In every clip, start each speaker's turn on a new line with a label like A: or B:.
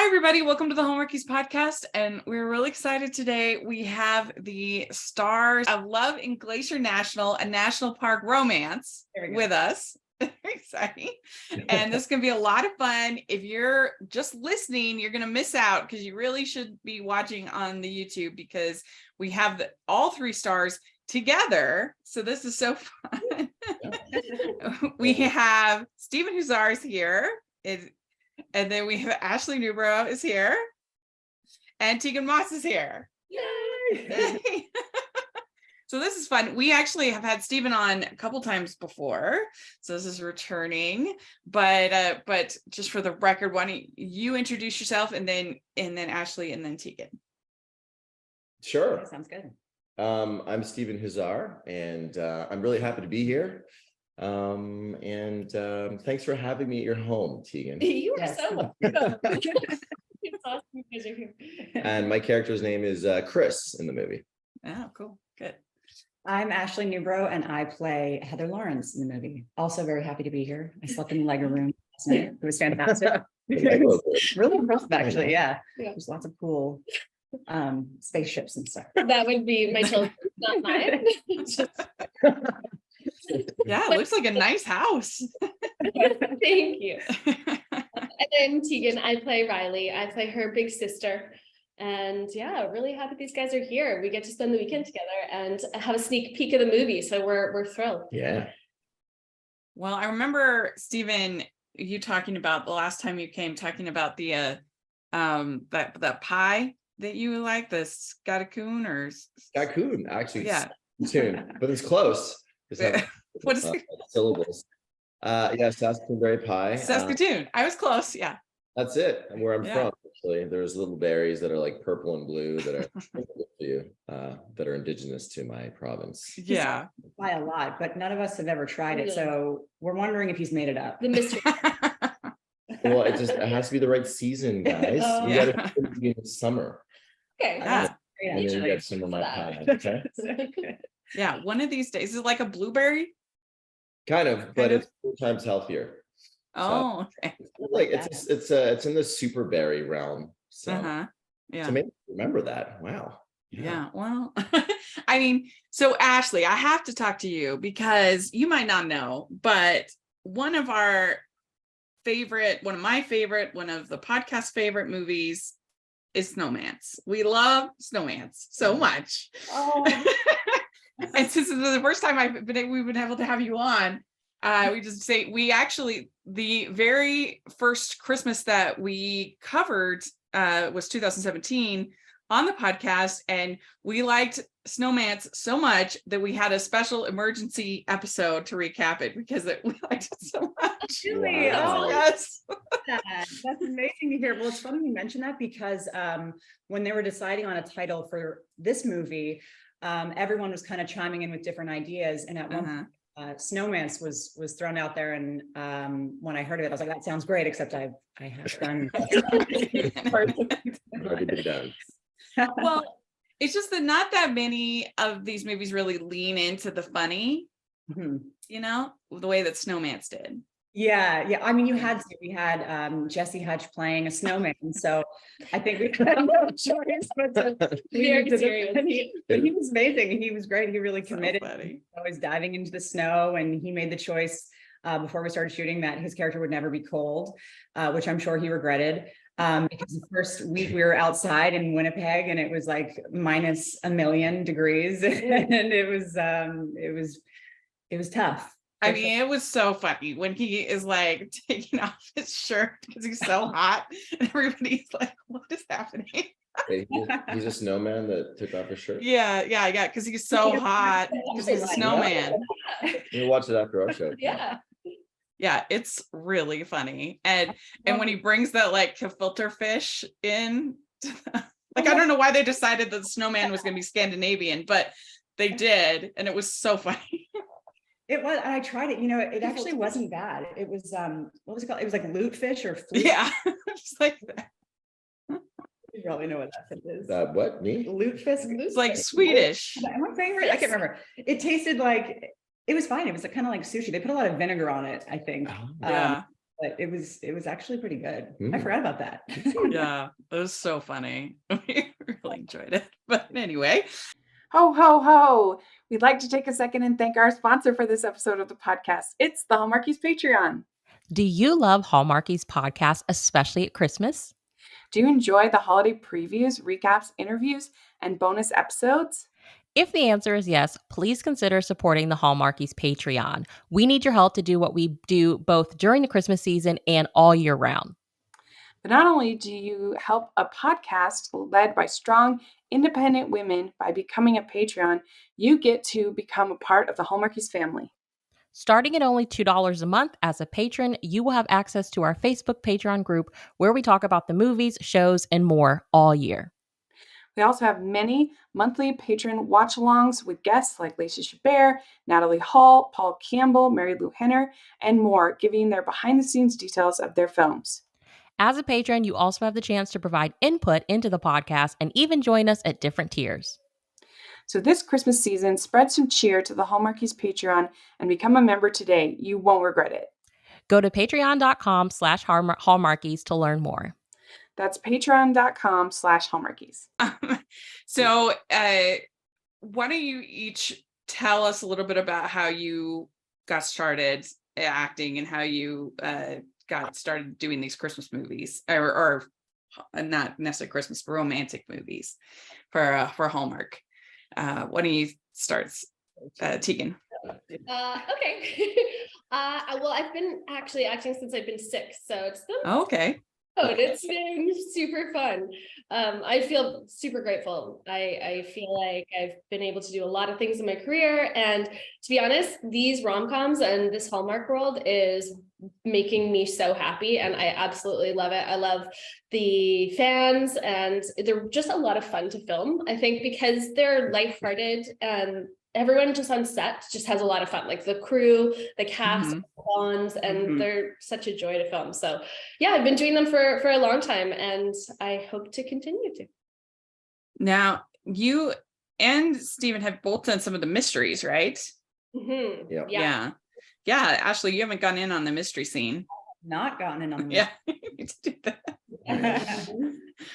A: Hi, everybody. Welcome to the Hallmarkies podcast. And we're really excited today. We have the stars of Love in Glacier National, a national park romance with us. Very exciting. And this is going to be a lot of fun. If you're just listening, you're going to miss out because you really should be watching on the YouTube because we have all three stars together. So this is so fun. We have Stephen Huszar is here. And then we have Ashley Newbrough is here. And Tegan is here. Yay! So this is fun. We actually have had Stephen on a couple times before. So this is returning. But just for the record, why don't you introduce yourself and then Ashley and then Tegan.
B: Sure.
C: That sounds good.
B: I'm Stephen Huszar, and I'm really happy to be here. Thanks for having me at your home, Tegan.
C: You are so welcome. It's awesome because you're here.
B: And my character's name is Chris in the movie.
A: Oh, cool. Good.
C: I'm Ashley Newbrough, and I play Heather Lawrence in the movie. Also very happy to be here. I slept in the Lego room last night. It was fantastic. Really impressive, actually. Yeah. There's lots of cool spaceships and stuff.
D: That would be my children, not mine.
A: Yeah, it looks like a nice house.
D: Thank you. And then Tegan, I play Riley. I play her big sister. And yeah, really happy these guys are here. We get to spend the weekend together and have a sneak peek of the movie. So we're thrilled.
B: Yeah.
A: Well, I remember, Stephen, you talking about the last time you came, talking about the that pie that you like, the scattercoon or
B: Scattercoon, actually.
A: Yeah.
B: Soon, but it's close.
A: What is it?
B: Syllables. Yeah, Saskatoon pie.
A: Saskatoon. I was close. Yeah.
B: That's it. And where I'm
A: Yeah.
B: from, actually. There's little berries that are like purple and blue that are good for you, that are indigenous to my province.
A: Yeah.
C: By a lot, but none of us have ever tried it. So we're wondering if he's made it up.
D: The mystery.
B: Well, it has to be the right season, guys.
D: Oh.
B: We
A: Yeah.
B: gotta put it in summer.
D: Okay.
A: Yeah.
B: And then you
C: Actually.
B: get some of my pie. Okay.
A: Yeah. One of these days. Is it like a blueberry?
B: Kind of, but
A: Kind of.
B: it's 4 times healthier.
A: Oh, okay.
B: Like it's in the super berry realm. So,
A: Yeah.
B: so maybe remember that. Wow.
A: Yeah. Well, I mean, so Ashley, I have to talk to you because you might not know, but one of my favorite, one of the podcast favorite movies is Snowmance. We love Snowmance so much.
C: Oh.
A: And since this is the first time we've been able to have you on, we just say the very first Christmas that we covered was 2017 on the podcast, and we liked Snowmance so much that we had a special emergency episode to recap it because we liked it so much.
C: Really?
B: Wow.
C: Oh,
A: Yes.
C: that's amazing to hear. Well, it's funny you mention that because when they were deciding on a title for this movie, everyone was kind of chiming in with different ideas. And at one Snowmance was thrown out there, and when I heard of it, I was like, that sounds great, except I have done
B: Already done.
A: Well, it's just that not that many of these movies really lean into the funny,
C: Mhm.
A: the way that Snowmance did.
C: Yeah. I mean, we had Jesse Hutch playing a snowman, so I think we had no choice but to
D: Very serious.
C: But he was amazing. He was great. He really committed.
A: So funny.
C: Always diving into the snow, and he made the choice before we started shooting that his character would never be cold, which I'm sure he regretted. Because the first week we were outside in Winnipeg, and it was like minus 1,000,000 degrees, and it was tough.
A: I mean, it was so funny when he is like taking off his shirt because he's so hot, and everybody's like, "What is happening?"
B: Wait, he's a snowman that took off his shirt.
A: Yeah, because he's so hot because he's a snowman.
B: We'll watch it after our show.
D: Yeah.
A: Yeah, it's really funny, and when he brings that like filter fish in, I don't know why they decided that the snowman was going to be Scandinavian, but they did, and it was so funny.
C: It was, and I tried it, it actually wasn't bad. It was, what was it called? It was like lutefish or flute.
A: Yeah, just like that.
C: You probably know what that is.
B: What, me?
C: Lutefish.
A: It's like Swedish.
C: My favorite, I can't remember. It tasted like, it was fine. It was kind of like sushi. They put a lot of vinegar on it, I think.
B: Oh.
A: Yeah.
C: but it was actually pretty good. I
B: Mm.
C: forgot about that.
A: Yeah, it was so funny. We really enjoyed it. But anyway,
E: Ho, ho, ho. We'd like to take a second and thank our sponsor for this episode of the podcast. It's the Hallmarkies Patreon.
F: Do you love Hallmarkies podcast, especially at Christmas?
E: Do you enjoy the holiday previews, recaps, interviews, and bonus episodes?
F: If the answer is yes, please consider supporting the Hallmarkies Patreon. We need your help to do what we do both during the Christmas season and all year round.
E: But not only do you help a podcast led by strong, independent women by becoming a Patreon, you get to become a part of the Hallmarkies family.
F: Starting at only $2 a month as a patron, you will have access to our Facebook Patreon group where we talk about the movies, shows, and more all year.
E: We also have many monthly patron watch-alongs with guests like Lacey Chabert, Natalie Hall, Paul Campbell, Mary Lou Henner, and more, giving their behind-the-scenes details of their films.
F: As a patron, you also have the chance to provide input into the podcast and even join us at different tiers.
E: So this Christmas season, spread some cheer to the Hallmarkies Patreon and become a member today. You won't regret it.
F: Go to patreon.com/Hallmarkies to learn more.
E: That's patreon.com/Hallmarkies.
A: so why don't you each tell us a little bit about how you got started acting and how you got started doing these Christmas movies or not necessarily Christmas, but romantic movies for Hallmark. Why don't you start, Tegan?
D: Okay. Well, I've been actually acting since I've been 6, so it's been
A: Okay.
D: it's been super fun. I feel super grateful. I feel like I've been able to do a lot of things in my career, and to be honest, these rom-coms and this Hallmark world is making me so happy, and I absolutely love it. I love the fans, and they're just a lot of fun to film. I think because they're lighthearted and everyone just on set just has a lot of fun, like the crew, the cast, bonds, and they're such a joy to film. So yeah, I've been doing them for a long time, and I hope to continue to.
A: Now, you and Stephen have both done some of the mysteries, right?
D: Mm-hmm.
A: Yeah. Ashley, you haven't gone in on the mystery scene.
C: Not gotten in on
A: Yeah.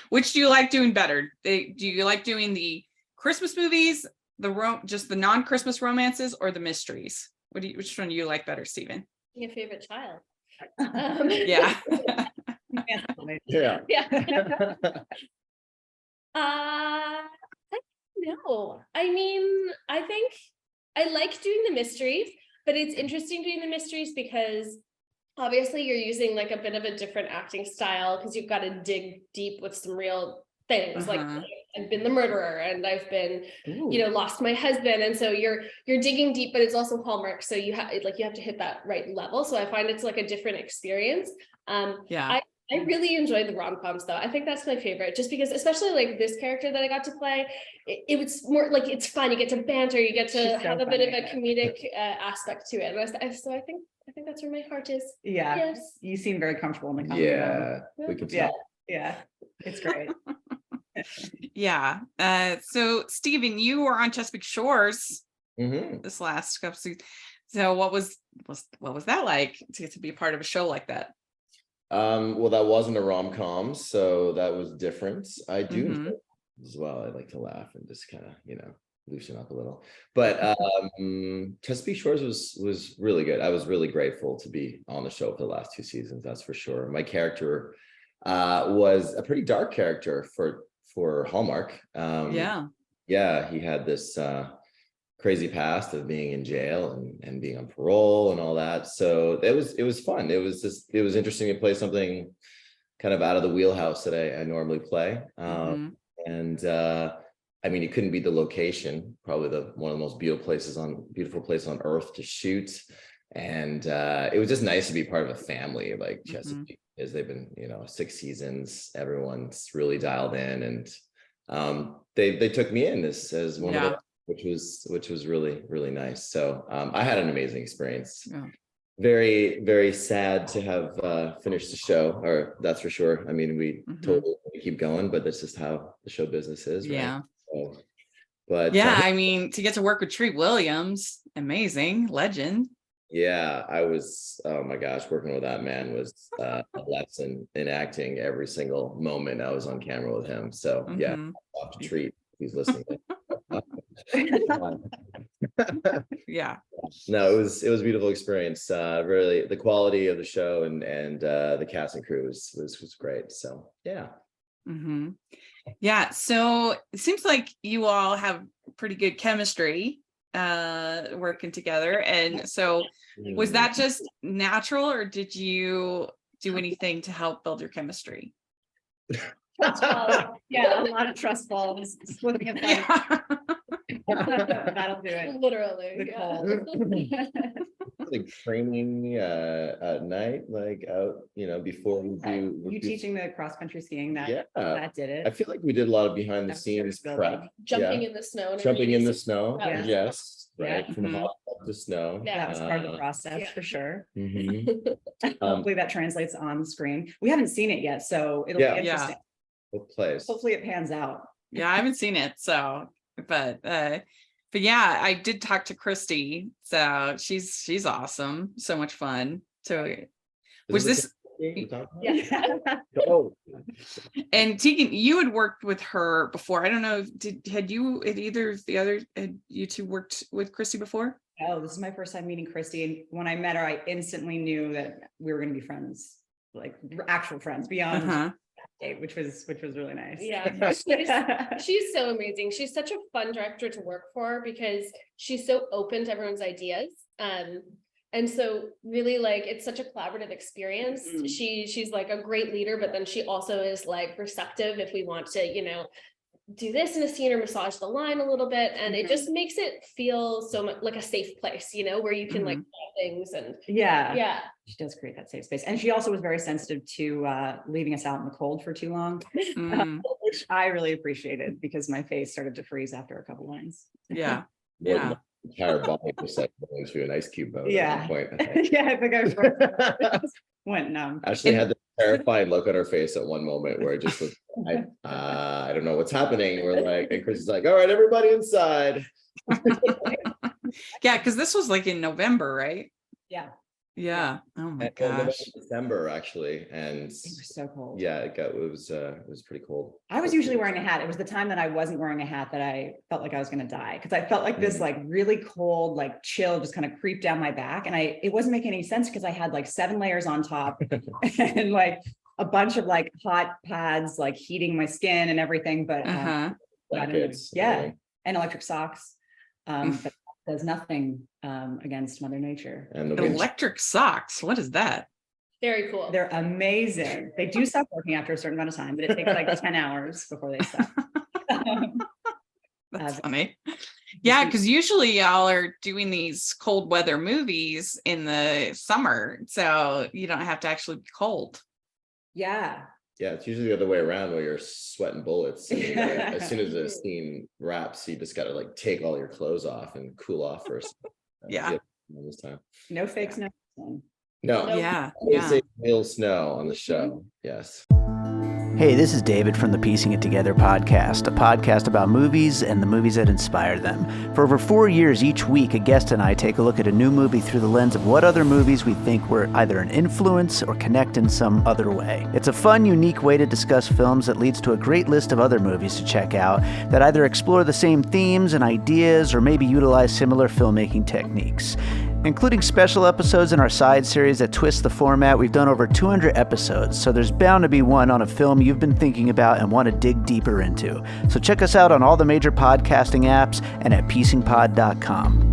A: Which do you like doing better? Do you like doing the Christmas movies, just the non-Christmas romances, or the mysteries? Which one do you like better, Stephen?
D: Your favorite child.
A: Yeah.
D: Yeah. No, I mean, I think I like doing the mysteries, but it's interesting doing the mysteries because obviously you're using like a bit of a different acting style because you've got to dig deep with some real things. Like I've been the murderer, and I've been, lost my husband, and so you're digging deep, but it's also Hallmark, so you have to hit that right level. So I find it's like a different experience. I really enjoyed the rom-coms though. I think that's my favorite, just because, especially like this character that I got to play, it was more like, it's fun. You get to banter, you get to have a bit of a comedic aspect to it. And so I think that's where my heart is.
C: Yeah.
D: Yes.
C: You seem very comfortable in the comedy.
B: Yeah, we can tell.
C: Yeah. It's great.
A: Yeah. So Stephen, you were on Chesapeake Shores this last couple seasons. So what was that like to get to be a part of a show like that?
B: Well, that wasn't a rom-com, so that was different. I do enjoy it as well. I like to laugh and just kind of, loosen up a little. But Chesapeake Shores was really good. I was really grateful to be on the show for the last 2 seasons, that's for sure. My character was a pretty dark character for Hallmark. He had this crazy past of being in jail and being on parole and all that. So it was fun. It was interesting to play something kind of out of the wheelhouse that I normally play. And I mean, it couldn't be the location, probably one of the most beautiful places on earth to shoot. And it was just nice to be part of a family like Chesapeake, as they've been, 6 seasons. Everyone's really dialed in, and they took me in as one of the, which was really, really nice. So I had an amazing experience. Very, very sad to have finished the show, or that's for sure. I mean, we totally keep going, but that's just how the show business is, right? Yeah. So, but
A: I mean, to get to work with Treat Williams, amazing legend.
B: Yeah, I was, oh my gosh, working with that man was a lesson in acting every single moment I was on camera with him. So yeah, off to treat. He's listening.
A: Yeah.
B: No, it was a beautiful experience. Really, the quality of the show and the cast and crew was great. So yeah.
A: Yeah. So it seems like you all have pretty good chemistry working together. And so was that just natural, or did you do anything to help build your chemistry?
C: Yeah, a lot of trust falls, splitting a fight. That'll do it.
D: Literally.
C: Yeah.
B: Like training at night, like out, before we do.
C: You teaching the cross country skiing
B: Yeah,
C: that did it.
B: I feel like we did a lot of behind the
C: That's
B: scenes
C: building.
B: prep.
D: Jumping
B: Yeah.
D: in the snow. and
B: Jumping in the
D: everything.
B: snow.
D: Yeah.
B: Yes,
C: Yeah.
B: right. From hot up to snow.
D: Yeah.
C: That was part of the process
D: yeah.
C: for sure.
B: Mhm.
C: Hopefully that translates on the screen. We haven't seen it yet, so it'll
B: Yeah.
C: be interesting.
B: What place?
C: Hopefully it pans out.
A: Yeah, I haven't seen it. So, but yeah, I did talk to Christy. So she's awesome. So much fun. So was this,
C: Yeah.
B: Oh,
A: and Tegan, you had worked with her before. I don't know, had you two worked with Christy before?
C: Oh, this is my first time meeting Christy. And when I met her, I instantly knew that we were going to be friends, like actual friends beyond date, which was really nice.
D: Yeah, she's so amazing. She's such a fun director to work for because she's so open to everyone's ideas. And so really like it's such a collaborative experience. She's like a great leader, but then she also is like receptive if we want to, do this in a scene or massage the line a little bit. And it just makes it feel so much like a safe place, where you can like try things and
C: yeah. She does create that safe space. And she also was very sensitive to leaving us out in the cold for too long, which I really appreciated because my face started to freeze after a couple lines.
A: Yeah.
B: yeah. Entire body was like going through an ice cube mode at one point. I think.
C: Yeah, I think I went numb.
B: Ashley had the terrified look on her face at one moment where it just was I don't know what's happening. We're like, and Chris is like, all right, everybody inside.
A: Yeah, because this was like in November, right?
C: Yeah.
A: Oh my
B: November,
A: gosh.
B: December actually, and
C: It was so cold.
B: yeah, it was pretty cold.
C: I was usually wearing a hat. It was the time that I wasn't wearing a hat that I felt like I was going to die because I felt like this like really cold, like chill just kind of creeped down my back. And it wasn't making any sense because I had like 7 layers on top and like a bunch of like hot pads, like heating my skin and everything. But
B: Blankets,
C: and electric socks. But does nothing against Mother Nature.
B: And the
A: Electric socks. What is that?
D: very cool.
C: They're amazing. They do stop working after a certain amount of time, but it takes like 10 hours before they stop.
A: That's funny. Yeah, because usually y'all are doing these cold weather movies in the summer, so you don't have to actually be cold.
C: Yeah.
B: Yeah, it's usually the other way around where you're sweating bullets. I mean, as soon as the scene wraps, you just got to like take all your clothes off and cool off first.
A: Yeah.
B: This time.
C: No fake snow.
B: No.
A: Yeah.
B: Always say real snow on the show. Yes.
G: Hey, this is David from the Piecing It Together podcast, a podcast about movies and the movies that inspire them. For over 4 years, each week, a guest and I take a look at a new movie through the lens of what other movies we think were either an influence or connect in some other way. It's a fun, unique way to discuss films that leads to a great list of other movies to check out that either explore the same themes and ideas or maybe utilize similar filmmaking techniques. Including special episodes in our side series that twist the format, we've done over 200 episodes, so there's bound to be one on a film you've been thinking about and want to dig deeper into. So check us out on all the major podcasting apps and at piecingpod.com.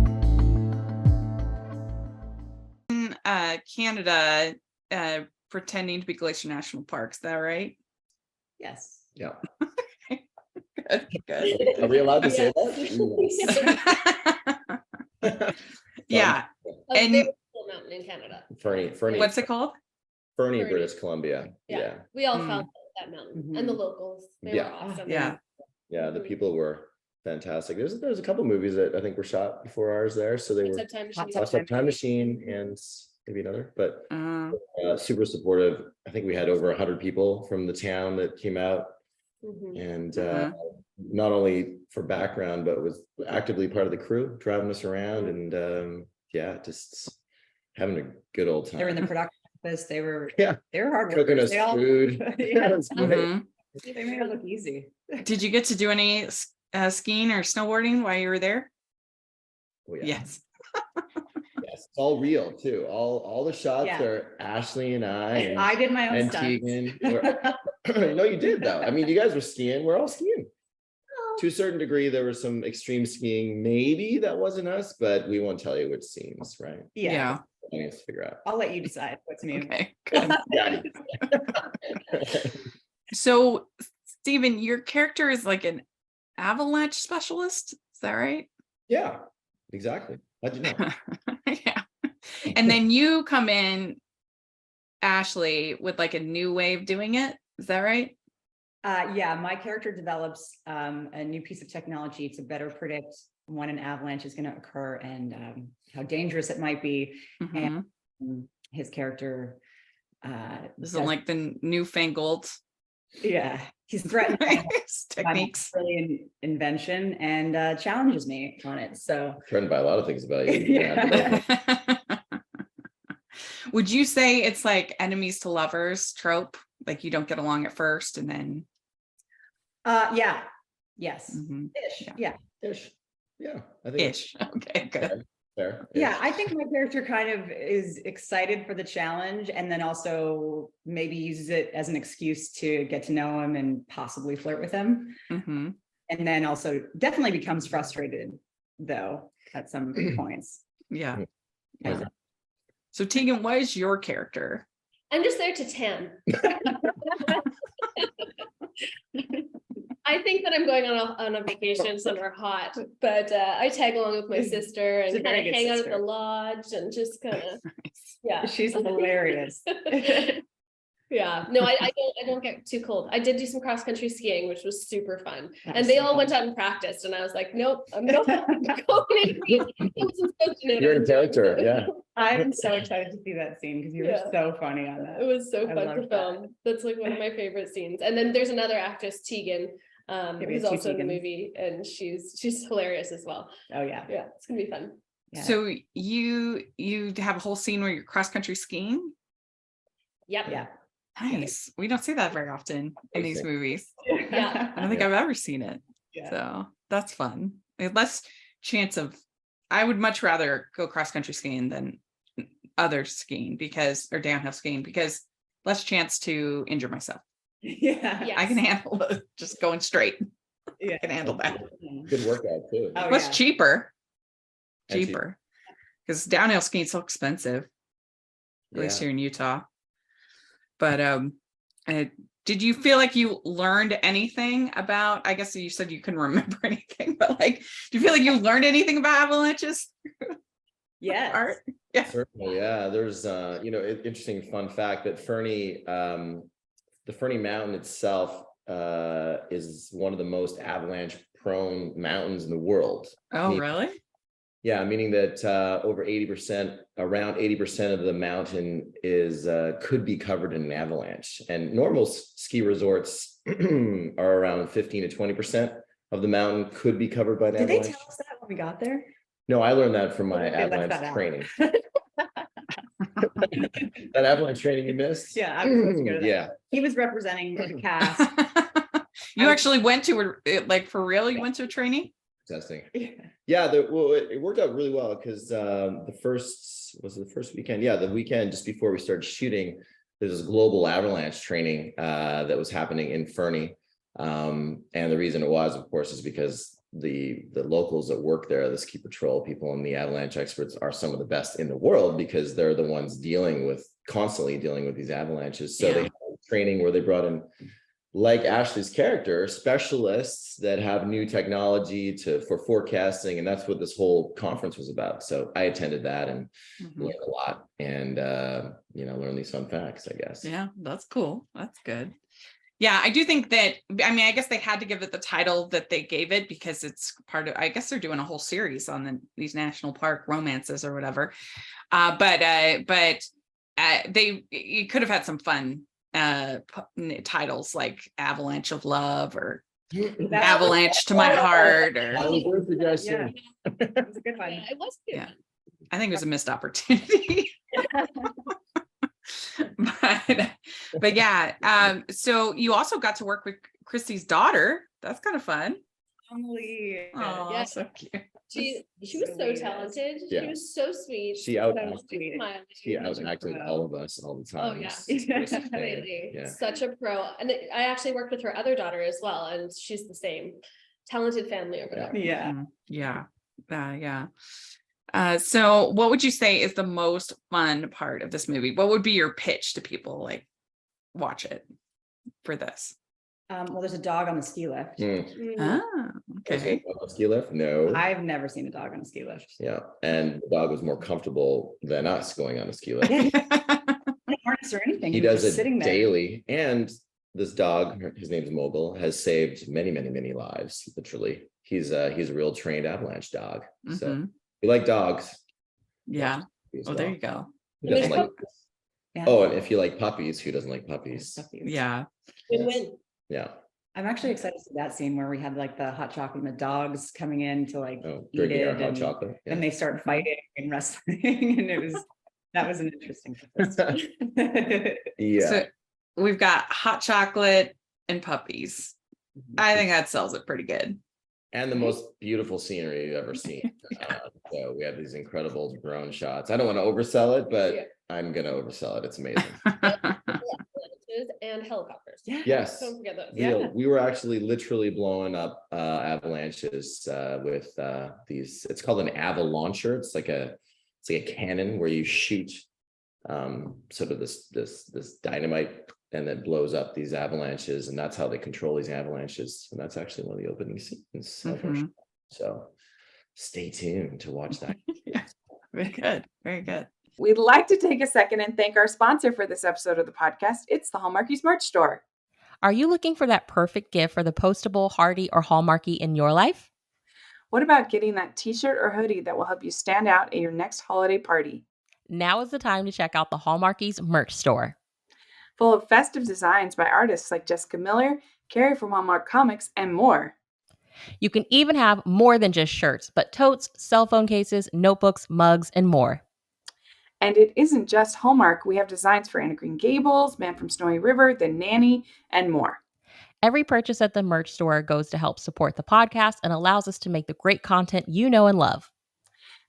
A: In Canada, pretending to be Glacier National Park, is that right?
C: Yes.
B: Yeah.
A: Good.
B: Are we allowed to say that?
A: Yeah.
D: A
A: And-
D: very cool mountain in Canada.
B: Fernie.
A: What's it called?
B: Fernie,
D: Fernie.
B: British Columbia. Yeah.
D: We all felt that mountain and the locals. They
B: Yeah.
D: were awesome.
A: Yeah.
B: Yeah. The people were fantastic. There's a couple movies that I think were shot before ours there. So they were
D: Except Time Machine.
C: Hot
B: Lost Time Machine and maybe another, but
A: Uh,
B: super supportive. I think we had over 100 people from the town that came out,
D: Mhm.
B: and not only for background, but was actively part of the crew, driving us around, and just having a good old time.
C: They were in the production office. They were
B: Yeah.
C: hard
B: Cooking
C: workers.
B: us
C: They all,
B: food.
C: yeah,
B: That's great.
A: Mhm.
C: they made it look easy.
A: Did you get to do any skiing or snowboarding while you were there?
B: Oh, yeah.
A: Yes.
B: Yes, it's all real too. All the shots
C: Yeah.
B: are Ashley and I
C: I did my own
B: and
C: stunts.
B: Tegan. No, you did though. I mean, you guys were skiing. We're all skiing. To a certain degree, there was some extreme skiing. Maybe that wasn't us, but we won't tell you which scenes, right?
C: Yeah.
B: I need to figure out.
C: I'll let you decide what's me.
A: Okay. Good.
B: Yeah.
A: So, Stephen, your character is like an avalanche specialist. Is that right?
B: Yeah, exactly. How'd you know?
A: Yeah. And then you come in, Ashley, with like a new way of doing it. Is that right?
C: Yeah, my character develops a new piece of technology to better predict when an avalanche is going to occur and how dangerous it might be.
A: Mhm.
C: And his character
A: This is like the newfangled
C: yeah, he's threatened by
A: techniques.
C: my brilliant invention and challenges me on it. So
B: Threatened by a lot of things about you.
C: Yeah.
A: Would you say it's like enemies to lovers trope? Like you don't get along at first and then
C: yeah, yes,
A: Mhm.
C: ish,
A: Yeah.
C: yeah.
B: Ish. Yeah, I think
A: Ish. Okay, good.
B: fair.
C: Yeah, I think my character kind of is excited for the challenge and then also maybe uses it as an excuse to get to know him and possibly flirt with him.
A: Mhm.
C: And then also definitely becomes frustrated though at some points.
A: Yeah.
B: Okay.
A: Yeah. So Tegan, what is your character?
D: I'm just there to tan. I think that I'm going on a vacation somewhere hot, but I tag along with my sister
C: She's a
D: and
C: very
D: kind of
C: good
D: hang out at
C: sister.
D: the lodge and just kind of, yeah.
C: She's hilarious.
D: Yeah, no, I don't get too cold. I did do some cross country skiing, which was super fun.
C: That
D: And
C: was
D: they
C: so
D: all went
C: fun.
D: out and practiced, and I was like, nope, I'm not going.
B: You're in character, yeah.
C: I'm so excited to see that scene because you were
D: Yeah.
C: so funny on
D: It
C: that.
D: was so
C: I
D: fun to
C: loved that.
D: film. That's like one of my favorite scenes. And then there's another actress, Tegan,
C: we had
D: who's
C: two
D: also in the
C: Tegans.
D: movie, and she's hilarious as well.
C: Oh yeah.
D: Yeah, it's gonna be fun.
C: Yeah.
A: So you have a whole scene where you're cross country skiing?
D: Yep.
C: Yeah.
A: Nice. We don't see that very often in these movies.
D: Yeah.
A: I don't think I've ever seen it.
C: Yeah.
A: So that's fun. Less chance of, I would much rather go cross country skiing than other skiing or downhill skiing because less chance to injure myself.
C: Yeah.
D: Yes.
A: I can handle just going straight.
C: Yeah.
A: I can handle that.
B: Good workout too.
C: Oh,
A: Plus
C: yeah.
A: cheaper.
B: And
A: Cheaper. Because downhill skiing is so expensive, at least
B: Yeah.
A: here in Utah. But did you feel like you learned anything about, I guess you said you couldn't remember anything, but like, do you feel like you learned anything about avalanches?
C: Yes.
A: Art? Yeah.
B: Certainly, yeah. There's interesting fun fact that Fernie, the Fernie Mountain itself is one of the most avalanche prone mountains in the world.
A: Oh, really?
B: Yeah, meaning that around 80% of the mountain could be covered in an avalanche. And normal ski resorts are around 15 to 20% of the mountain could be covered by an
C: Did
B: avalanche.
C: they tell us that when we got there?
B: No, I learned that from my
C: Okay, let's
B: avalanche
C: find out.
B: training. That avalanche training you missed?
C: Yeah, I was supposed to go to that.
B: Yeah.
C: He was representing the cast.
A: You actually went to like for real? You went to a training?
B: Testing.
C: Yeah.
B: Yeah, it worked out really well because the first weekend. Yeah, the weekend just before we started shooting, there's this global avalanche training that was happening in Fernie. And the reason it was, of course, is because the locals that work there, the ski patrol people and the avalanche experts are some of the best in the world because they're the ones constantly dealing with these avalanches. So they had training where they brought in, like Ashley's character, specialists that have new technology for forecasting, and that's what this whole conference was about. So I attended that and learned a lot, and learned these fun facts, I guess.
A: Yeah, that's cool. That's good. Yeah, I do think that, I mean, I guess they had to give it the title that they gave it because it's part of, I guess they're doing a whole series on these national park romances or whatever. But you could have had some fun titles like Avalanche of Love or Avalanche to My Heart or
B: That was a good suggestion.
C: Yeah. It was a good one.
D: Yeah, it was good.
A: Yeah. I think it was a missed opportunity. but yeah. So you also got to work with Christy's daughter. That's kind of fun. Oh,
D: Yeah.
A: so cute.
D: She was so talented.
B: Yeah.
D: She was so sweet.
B: She outacted all of us all the
D: Oh
B: time.
D: yeah,
B: Completely. Yeah.
D: Such a pro. And I actually worked with her other daughter as well, and she's the same. Talented family over there.
C: Yeah.
A: So what would you say is the most fun part of this movie? What would be your pitch to people like watch it for this?
C: Well, there's a dog on the ski lift.
A: Ah, okay.
B: Ski lift? No.
C: I've never seen a dog on a ski lift.
B: Yeah. And the dog was more comfortable than us going on a ski lift.
C: No harness or anything.
B: He
C: was
B: does
C: just
B: it
C: sitting there.
B: daily. And this dog, his name's Mogul, has saved many, many, many lives, literally. He's a real trained avalanche dog. So
A: Mhm.
B: we like dogs.
A: Yeah.
B: As
A: Oh,
B: well.
A: there you go.
B: Who doesn't like-
C: Yeah.
B: Oh, and if you like puppies, who doesn't like puppies?
A: Yeah.
D: Win-win.
B: Yeah.
C: I'm actually excited to see that scene where we had like the hot chocolate and the dogs coming in to like
B: Oh,
C: eat
B: drinking our
C: it,
B: hot
C: and
B: chocolate. Yeah.
C: then they start fighting and wrestling, and that was an interesting twist.
B: Yeah.
A: So we've got hot chocolate and puppies. I think that sells it pretty good.
B: And the most beautiful scenery you've ever seen. So we have these incredible drone shots. I don't want to oversell it, but
D: Yeah.
B: I'm gonna oversell it. It's amazing.
D: And helicopters.
B: Yes.
D: Don't forget those.
B: We were actually literally blowing up avalanches with these. It's called an avalauncher. It's like a cannon where you shoot sort of this dynamite, and then blows up these avalanches, and that's how they control these avalanches. And that's actually one of the opening scenes of our show. So stay tuned to watch that.
A: Yeah, very good. Very good.
E: We'd like to take a second and thank our sponsor for this episode of the podcast. It's the Hallmarkies merch store.
F: Are you looking for that perfect gift for the postable, hardy, or Hallmarky in your life?
E: What about getting that t-shirt or hoodie that will help you stand out at your next holiday party?
F: Now is the time to check out the Hallmarkies merch store.
E: Full of festive designs by artists like Jessica Miller, Carrie from Hallmark Comics, and more.
F: You can even have more than just shirts, but totes, cell phone cases, notebooks, mugs, and more.
E: And it isn't just Hallmark. We have designs for Anna Green Gables, Man from Snowy River, The Nanny, and more.
F: Every purchase at the merch store goes to help support the podcast and allows us to make the great content you know and love.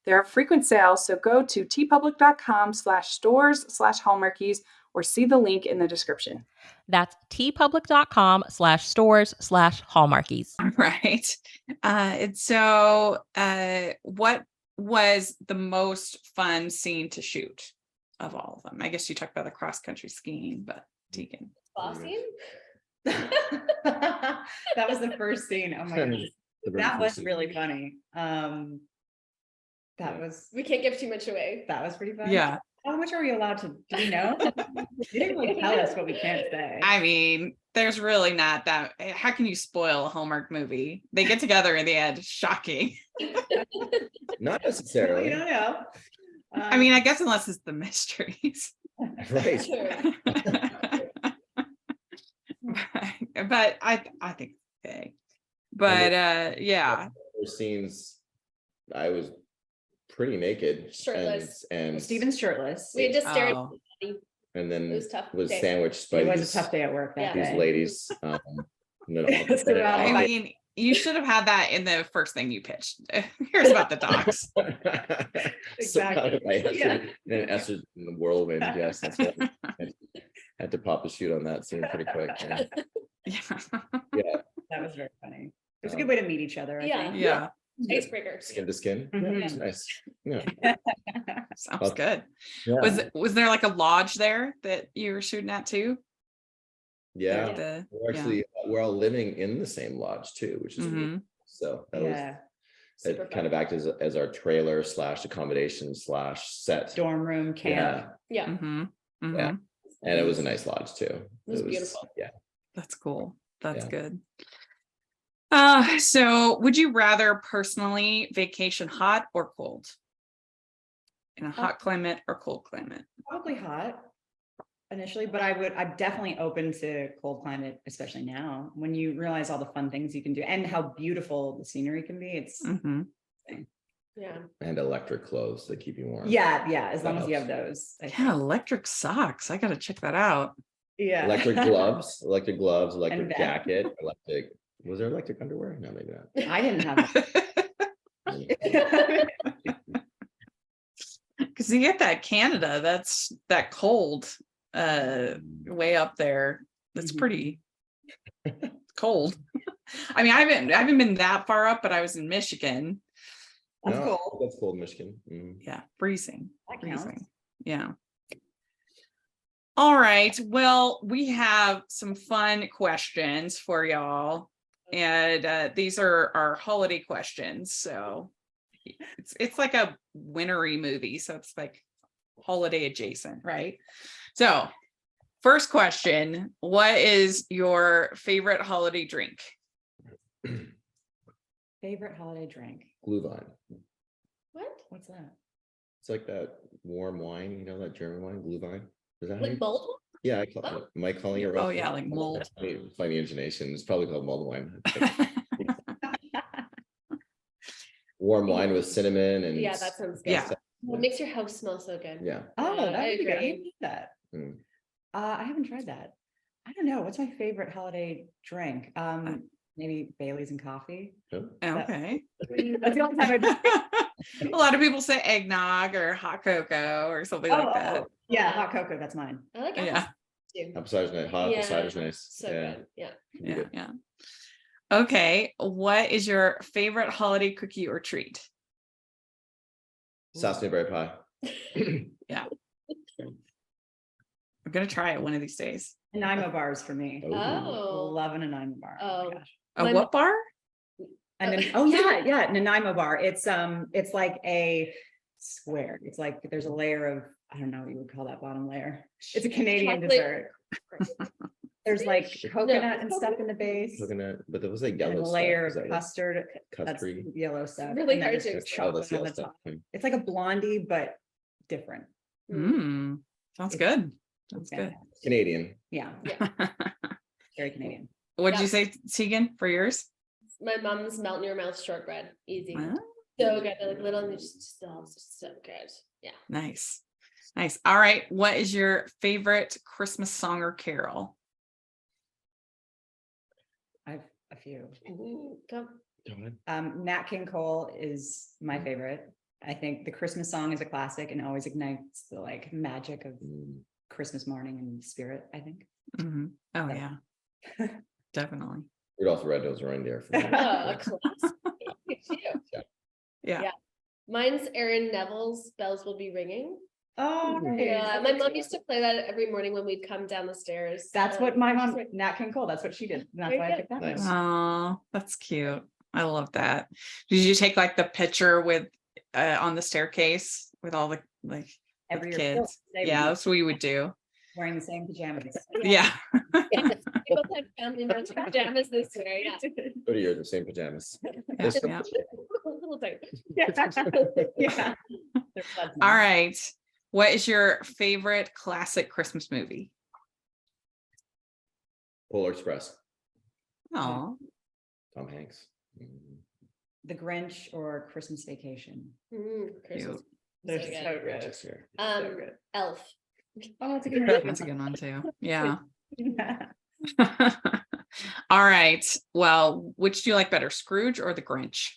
E: There are frequent sales, so go to tpublic.com/stores/Hallmarkies or see the link in the description.
F: That's tpublic.com/stores/Hallmarkies.
A: Right. And so what was the most fun scene to shoot of all of them? I guess you talked about the cross-country skiing, but Tegan.
D: Spa scene?
C: That was the first scene. Oh my goodness. That was really funny.
D: We can't give too much away.
C: That was pretty fun.
A: Yeah.
C: How much are we allowed to, do we know? You didn't really tell us what we can't say.
A: I mean, there's really not that. How can you spoil a Hallmark movie? They get together in the end. Shocking.
B: Not necessarily.
C: You don't know.
A: I mean, I guess unless it's the mysteries.
B: Right.
A: but I think okay. But yeah.
B: Those scenes, I was pretty naked,
D: Shirtless.
B: and
C: Steven's shirtless.
D: We had to stare
A: Oh.
B: and then
D: It was tough
B: was
D: day.
B: sandwiched by
C: It was
B: these,
C: a tough day at work that
B: these
C: day.
B: ladies. And then
C: It's around
A: I mean, you should have had that in the first thing you pitched. Here's about the dogs.
C: Exactly.
B: In an Esther's whirlwind, yes, that's what I had to pop a shoot on that scene pretty quick. Yeah.
A: Yeah.
C: That was very funny. It was a good way to meet each other, I
D: Yeah.
C: think.
A: Yeah.
D: Icebreaker.
B: Skin to skin.
C: Mhm.
B: It's nice. Yeah.
A: Sounds
B: Well,
A: good.
B: Yeah.
A: Was there like a lodge there that you were shooting at too?
B: Yeah.
A: The-
B: We're actually we're all living in the same lodge too, which is really
A: Mhm.
B: cool. So that was
C: Yeah.
D: Super
B: it kind of acted as our trailer / accommodation / set.
C: Dorm room, camp.
D: Yeah.
A: Mhm. Mhm.
B: Yeah. And it was a nice lodge too.
D: It was beautiful.
B: Yeah.
A: That's cool. That's
B: Yeah.
A: good. So would you rather personally vacation hot or cold? In a hot climate or cold climate?
C: Probably hot initially, but I'm definitely open to cold climate, especially now when you realize all the fun things you can do and how beautiful the scenery can be. It's
A: Mhm.
D: Yeah.
B: And electric clothes that keep you warm.
C: Yeah, as long
B: That
C: as you have
B: helps.
C: those. I
A: Yeah,
C: think.
A: electric socks. I gotta check that out.
C: Yeah.
B: Electric gloves, electric
C: vest.
B: jacket, was there electric underwear? No, maybe not.
C: I didn't have that.
A: Because you get that Canada, that's that cold way up there. That's
C: Mhm.
A: pretty cold. I mean, I haven't been that far up, but I was in Michigan.
C: That's
B: No,
C: cool.
B: That's cold, Michigan. Mm.
A: Yeah, freezing.
C: That counts.
A: Freezing. Yeah. All right. Well, we have some fun questions for y'all. And these are our holiday questions. So it's like a wintry movie. So it's like holiday adjacent, right? So first question, what is your favorite holiday drink?
C: Favorite holiday drink?
B: Glühwein.
C: What's that?
B: It's like that warm wine, you know, that German wine, Glühwein. Is that how
D: Like
B: you?
D: bold?
B: Yeah, am I calling it right?
A: Oh yeah, like mold.
B: Funny intonation. It's probably called mulled wine. Warm wine with cinnamon and.
D: Yeah, that sounds good.
A: Yeah.
D: It makes your house smell so good.
B: Yeah.
C: Oh,
D: Yeah,
C: that
D: I
C: would be good. I
D: agree.
C: didn't do that.
B: Mm.
C: I haven't tried that. I don't know. What's my favorite holiday drink? Maybe Bailey's and coffee.
B: Oh.
A: Okay.
C: That's the only time I drink.
A: A lot of people say eggnog or hot cocoa or something like that.
C: Yeah, hot cocoa. That's mine.
D: I like
A: Yeah.
D: too.
B: Apple cider's nice. Hot apple cider's nice.
D: So
B: Yeah.
D: good. Yeah.
A: Yeah,
B: Good.
A: yeah. Okay. What is your favorite holiday cookie or treat?
B: Sesame pie.
A: Yeah. I'm gonna try it one of these days.
C: Nanaimo bars for me.
D: Oh.
C: Love a Nanaimo bar. Oh
D: Oh.
C: my gosh.
A: A
D: My-
A: what bar?
C: And then, oh yeah, Nanaimo bar. It's like a square. It's like there's a layer of, I don't know what you would call that bottom layer. It's a Canadian
D: Chocolate.
C: dessert. There's like coconut and
D: it's
C: stuff in the base.
B: Coconut, but there was like
C: And
B: yellow
C: a
B: stuff.
C: layer
B: Is
C: of
B: that what-
C: custard. That's
B: custard?
C: yellow stuff.
D: Really
C: and then
D: hard
C: there's
D: to
C: just
D: explain.
B: Oh, that's
C: chocolate on
B: yellow
C: the
B: stuff.
C: top. It's like a blondie, but different.
A: Mm, sounds
C: It's-
A: good. Sounds
C: It's
A: good.
C: fantastic.
B: Canadian.
C: Yeah, very Canadian.
A: What'd you
D: Yeah.
A: say, Tegan, for yours?
D: My mom's melt in your mouth shortbread. Easy.
A: Ah,
D: So good. They're like little and they're just so good. Yeah.
A: nice. Nice. All right. What is your favorite Christmas song or carol?
C: I have a few.
D: Go.
B: Go ahead.
C: Nat King Cole is my favorite. I think the Christmas song is a classic and always ignites the like magic of
B: Mm.
C: Christmas morning and spirit, I think.
A: Mhm. Oh
C: Yeah.
A: yeah, definitely.
B: Rudolph the Red-Nosed Reindeer. For me.
D: Oh, a classic.
A: Yeah.
D: Yeah. Mine's Aaron Neville's Bells Will Be Ringing.
C: Oh,
D: Yeah. My mom used to play that every morning when we'd come down the stairs.
C: That's what my mom,
D: she's like,
C: Nat King Cole, that's what she did. And that's
D: Very
C: why I
D: good.
C: picked that
B: Nice.
C: one.
A: Oh, that's cute. I love that. Did you take like the picture with on the staircase with all the like
C: Every
A: with
C: year,
A: kids?
C: they
A: Yeah,
C: were
A: that's what we would do.
C: wearing the same pajamas.
A: Yeah.
D: Yes, we both had family members in pajamas this year. Yeah.
B: Go to the same pajamas.
A: Yeah,
B: This-
A: yeah.
D: Little tight.
C: Yeah. They're fun.
A: All right. What is your favorite classic Christmas movie?
B: Polar Express.
A: Oh,
B: Tom Hanks. Mm.
C: The Grinch or Christmas Vacation.
D: Christmas.
C: They're
D: So good.
C: so good.
B: Manchester.
C: So good.
D: Elf.
C: Oh, it's a good
A: that's a good one too. Yeah.
C: one.
A: All right. Well, which do you like better, Scrooge or the Grinch?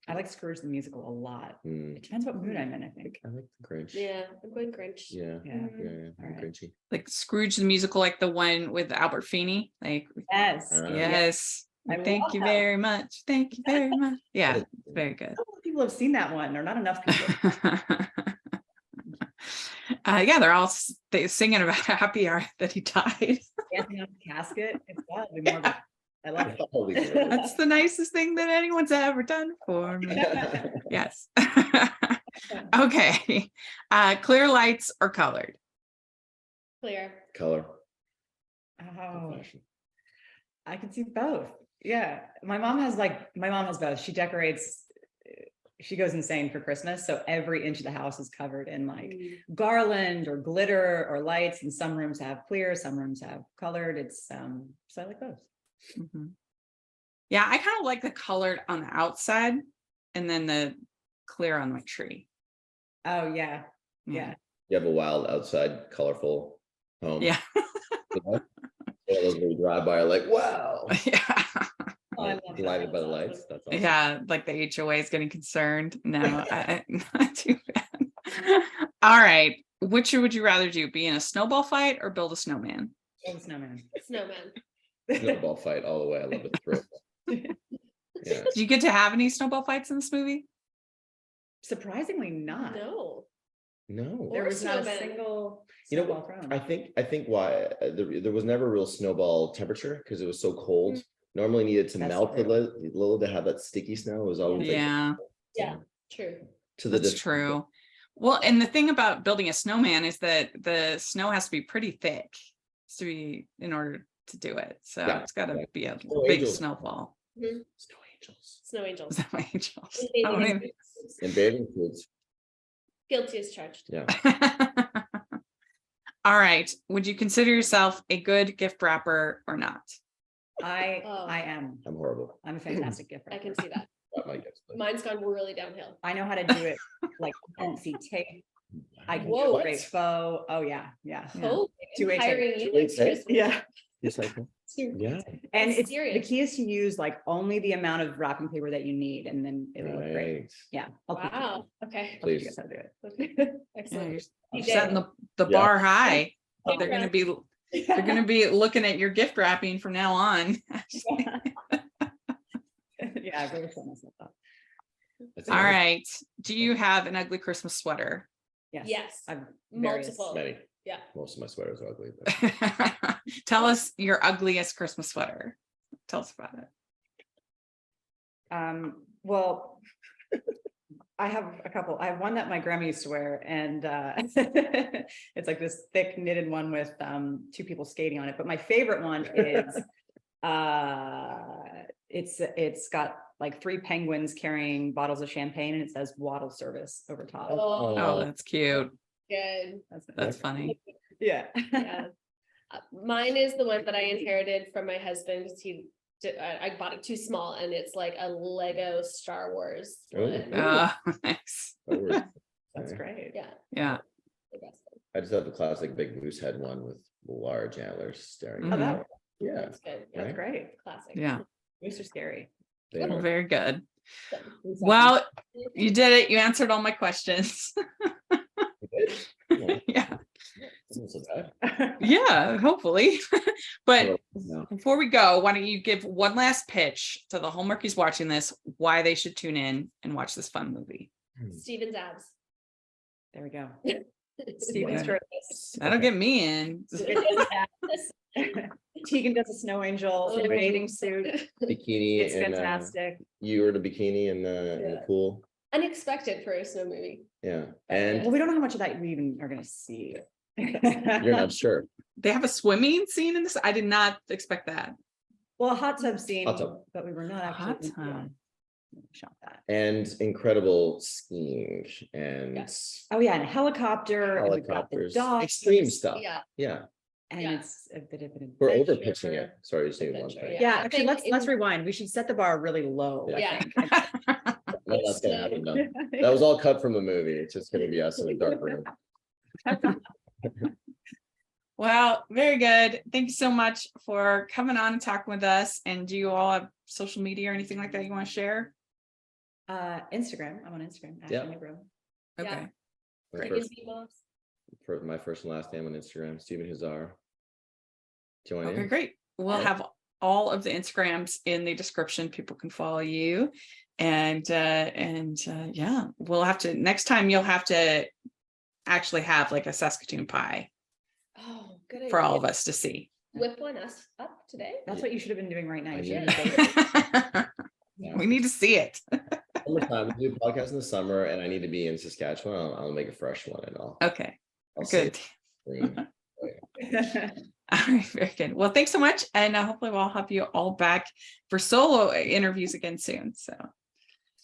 C: I like Scrooge the musical a lot.
B: Mm.
C: It depends what mood I'm in, I think.
B: I like the Grinch.
D: Yeah, I'm going Grinch.
B: Yeah.
C: Yeah.
B: Yeah.
C: All
B: I'm
C: right.
B: Grinchy.
A: Like Scrooge the musical, like the one with Albert Finney. Like,
C: Yes.
A: yes.
C: I
A: Thank
C: love
A: you
C: that.
A: very much. Thank you very much. Yeah, it's very good.
C: A lot of people have seen that one. There are not enough people.
A: Yeah, they're all singing about how happy are that he died.
C: Dancing on the casket. It's got to be more. Of I love it.
B: Holy shit.
A: That's the nicest thing that anyone's ever done for me. Yes. Okay. Clear lights or colored?
D: Clear.
B: Color.
C: Oh,
B: Fashion.
C: I can see both. Yeah. My mom has both. She decorates, she goes insane for Christmas. So every inch of the house is covered in like garland or glitter or lights. And some rooms have clear, some rooms have colored. It's so I like both.
A: Mhm. Yeah, I kind of like the colored on the outside and then the clear on my tree.
C: Oh yeah. Yeah.
B: You have a wild outside, colorful home.
A: Yeah.
B: Yeah, those where you drive by are like, wow.
A: Yeah.
C: Oh, I love that.
B: Delighted by the
C: That's
B: lights. That's awesome.
A: Yeah, like the HOA is getting concerned. No, not too bad. All right. Which would you rather do? Be in a snowball fight or build a snowman?
C: Oh, snowman.
D: Snowman.
B: Snowball fight all the way. I love the thrill. Yeah.
A: Do you get to have any snowball fights in this movie?
C: Surprisingly not.
D: No.
B: No.
C: There
D: Or
C: was not a
D: snowman.
C: single
B: You know
C: snowball
B: what?
C: thrown.
B: I think why there was never real snowball temperature because it was so cold. Normally needed to
C: That's
B: melt a
C: true.
B: little to have that sticky snow. It was always like,
A: Yeah,
D: Yeah. True.
B: to the
A: that's true. Well, and the thing about building a snowman is that the snow has to be pretty thick to be in order to do it. So
B: Yeah,
A: it's got to
B: yeah.
A: be a
B: Snow
A: big
B: angels.
A: snowball.
D: Mhm.
B: Snow angels
D: Snow angels.
A: Snow angels.
D: And
A: I don't
D: bathing
A: even-
D: suits.
B: and bathing suits.
D: Guilty as charged.
B: Yeah.
A: All right. Would you consider yourself a good gift wrapper or not?
C: I am.
B: I'm horrible.
C: I'm a fantastic gift
D: I
C: wrapper.
D: can see that.
B: Not my gifts, but-
D: Mine's gone really downhill.
C: I know how to do it like fancy tape. I can do
D: Whoa.
C: a great bow. Oh yeah. Yeah.
A: Yeah.
D: Oh,
C: Two
D: I'm
C: H
D: hiring
C: eight.
D: you
B: Two
D: next
B: H eight?
D: Christmas.
C: Yeah.
B: Yes, I can. Yeah.
C: And
D: That's
C: it's the
D: serious.
C: key is to use like only the amount of wrapping paper that you need and then it'll look great.
B: Right.
C: Yeah. I'll teach you.
D: Wow. Okay.
C: I'll teach you
B: Please.
C: guys how to do it.
D: Okay.
A: Yeah,
D: Excellent.
A: you're
D: You
A: setting
D: did.
A: the
B: Yeah.
A: bar high.
C: Oh,
A: They're gonna be looking at your gift wrapping from now on.
C: Yeah, I really set myself up.
B: That's
A: All
B: nice.
A: right. Do you have an ugly Christmas sweater?
C: Yes.
D: Yes.
C: I've various.
D: Multiple.
B: Many.
D: Yeah.
B: Most of my sweaters are ugly. But
A: Tell us your ugliest Christmas sweater. Tell us about it.
C: Well, I have a couple. I have one that my grandma used to wear, and it's like this thick knitted one with two people skating on it. But my favorite one is it's got like three penguins carrying bottles of champagne, and it says "Waddle Service" over top.
D: Oh,
A: Oh, that's cute.
D: good.
A: That's funny.
C: Yeah.
D: Yeah. Mine is the one that I inherited from my husband. I bought it too small, and it's like a Lego Star Wars
B: Oh.
D: one.
A: Nice.
B: that works.
C: That's
B: Okay.
C: great.
D: Yeah.
A: Yeah.
D: The best one.
B: I just have the classic big moose head one with large antlers staring.
A: Mhm.
B: at
C: that-
B: me. Yeah.
D: That's good.
C: That's
B: Right.
C: great.
D: Classic.
A: Yeah.
C: Moose are scary.
B: They
A: Well,
B: are.
A: very good. Well, you did it. You answered all my questions.
B: Yeah,
A: Yeah.
B: wasn't so bad.
A: Yeah, hopefully. But
B: No.
A: before we go, why don't you give one last pitch to the Hallmarkies watching this, why they should tune in and watch this fun movie?
D: Steven's abs.
C: There we go.
D: Steven's
A: Okay.
C: shirtless.
A: That'll get me in.
C: Tegan does a snow angel in a bathing suit.
B: Bikini.
C: It's
B: and,
C: fantastic.
B: you were in a bikini in the
D: Yeah.
B: pool.
D: Unexpected for a snow movie.
B: Yeah.
C: Well,
B: And
C: we don't know how much of that we even are gonna see.
B: you're not sure.
A: They have a swimming scene in this. I did not expect that.
C: Well, a hot tub scene,
B: Hot tub.
C: but we were not
A: Hot
C: actually.
A: tub.
C: Shot that.
B: And incredible skiing and
D: Yes.
C: Oh, yeah, and a helicopter, and we've got the
B: helicopters,
C: dogs.
B: extreme stuff.
D: Yeah.
B: Yeah.
C: And
D: Yeah.
C: it's a bit of an.
B: We're
D: Adventure
B: over pitching
D: for
B: it. Sorry, just saying one
D: adventure,
B: thing.
C: Yeah,
D: I
C: actually,
D: think
C: let's
D: in-
C: rewind. We should set the bar really low. I
D: Yeah.
C: think.
B: No, that's gonna happen. No. That was all cut from the movie. It's just gonna be us in a dark room.
A: Well, very good. Thank you so much for coming on and talking with us. And do you all have social media or anything like that you want to share?
C: Instagram. I'm on Instagram.
B: Yeah.
C: Ashley Newbrough.
A: Okay.
D: Yeah.
B: My
D: Tegan
B: first,
D: Beamos.
B: my first and last name on Instagram, Stephen Huszar. Join
A: Okay,
B: in.
A: great. We'll
B: Yeah.
A: have all of the Instagrams in the description. People can follow you. And yeah, we'll have to, next time you'll have to actually have like a Saskatoon pie
D: Oh, good
A: for all
D: idea.
A: of us to see.
D: Whip one us up today.
C: That's what you should have been doing right now.
B: I
C: You should
B: know.
C: have been
B: Yeah.
A: We need to see it.
B: Summertime, we do podcasts in the summer, and I need to be in Saskatchewan. I'll make a fresh one, and
A: Okay,
B: I'll
A: good.
B: save green.
A: All right, very good. Well, thanks so much. And hopefully we'll have you all back for solo interviews again soon. So,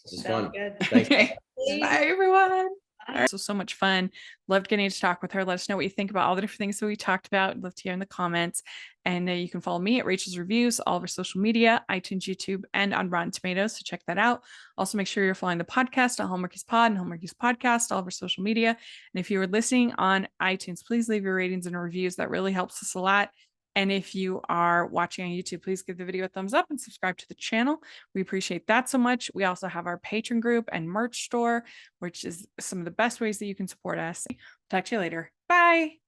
B: This is
C: Sounds
B: fun.
C: good.
B: Thanks.
A: okay. Bye, everyone.
C: Bye.
A: So much fun. Loved getting to talk with her. Let us know what you think about all the different things that we talked about. Love to hear in the comments.
E: And you can follow me at Rachel's Reviews, all of our social media, iTunes, YouTube, and on Rotten Tomatoes. So check that out. Also, make sure you're following the podcast on Hallmarkies Pod and Hallmarkies Podcast, all of our social media. And if you are listening on iTunes, please leave your ratings and reviews. That really helps us a lot. And if you are watching on YouTube, please give the video a thumbs up and subscribe to the channel. We appreciate that so much. We also have our Patreon group and merch store, which is some of the best ways that you can support us. Talk to you later. Bye.